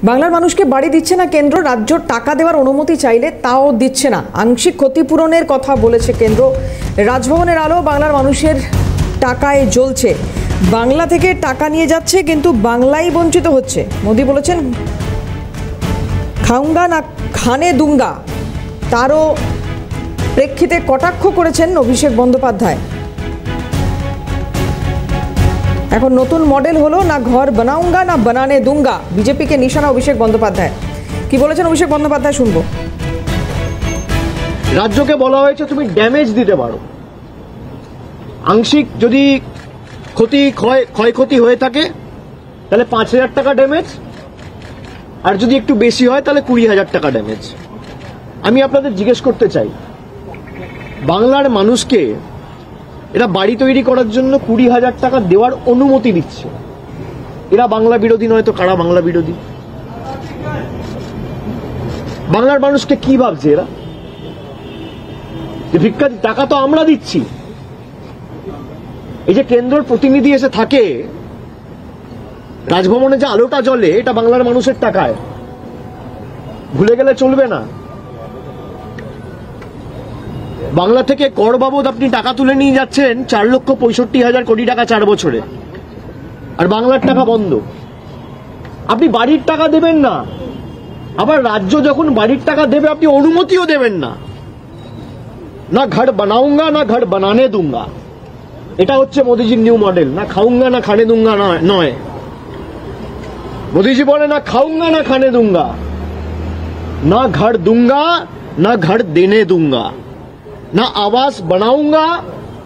বাংলার মানুষকে বাড়ি দিচ্ছে না কেন্দ্র, রাজ্য টাকা দেওয়ার অনুমতি চাইলে তাও দিচ্ছে না। আংশিক ক্ষতিপূরণের কথা বলেছে কেন্দ্র। রাজভবনের আলো বাংলার মানুষের টাকায় জ্বলছে। বাংলা থেকে টাকা নিয়ে যাচ্ছে কিন্তু বাংলাই বঞ্চিত হচ্ছে। মোদি বলেছেন খাউঙ্গা না খানে দুঙ্গা, তারও প্রেক্ষিতে কটাক্ষ করেছেন অভিষেক বন্দ্যোপাধ্যায়। এখন নতুন মডেল হলো না ঘর বানাউঙ্গা না বানানে দুঙ্গা, বিজেপিকে নিশানা অভিষেক বন্দ্যোপাধ্যায়। কি বলেছেন অভিষেক বন্দ্যোপাধ্যায় শুনবো। রাজ্যকে বলা হয়েছে তুমি ড্যামেজ দিতে পারো, আংশিক যদি ক্ষয়ক্ষতি হয়ে থাকে তাহলে 5,000 টাকা ড্যামেজ, আর যদি একটু বেশি হয় তাহলে 20,000 টাকা ড্যামেজ। আমি আপনাদের জিজ্ঞেস করতে চাই, বাংলার মানুষকে এরা বাড়ি তৈরি করার জন্য 20,000 টাকা দেওয়ার অনুমতি দিচ্ছে। এরা বাংলা বিরোধী নয় তো কারা বাংলা বিরোধী? বাংলার মানুষকে কি ভাবছে এরা? ভিক্ষা টাকা তো আমরা দিচ্ছি। এই যে কেন্দ্রের প্রতিনিধি এসে থাকে রাজভবনে, যে আলোটা জ্বলে, এটা বাংলার মানুষের টাকায়, ভুলে গেলে চলবে না। বাংলা থেকে কর বাবদ আপনি টাকা তুলে নিয়ে যাচ্ছেন 4,65,000 কোটি টাকা 4 বছরে, আর বাংলার টাকা বন্ধ। আপনি বাড়ির টাকা দেবেন না, আবার রাজ্য যখন বাড়ির টাকা দেবে আপনি অনুমতিও দেবেন না। না ঘর বানাউঙ্গা না ঘর বানানে দুঙ্গা, এটা হচ্ছে মোদিজির নিউ মডেল। না খাউঙ্গা না খানে দুঙ্গা নয়, মোদিজি বলে না খাউঙ্গা না খানে দুঙ্গা, না ঘর দুঙ্গা না ঘর দেনে দুঙ্গা, না আবাস বানাউঙ্গা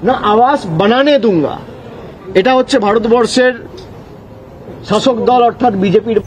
না আবাস বানানে দুঙ্গা। এটা হচ্ছে ভারতবর্ষের শাসক দল অর্থাৎ বিজেপির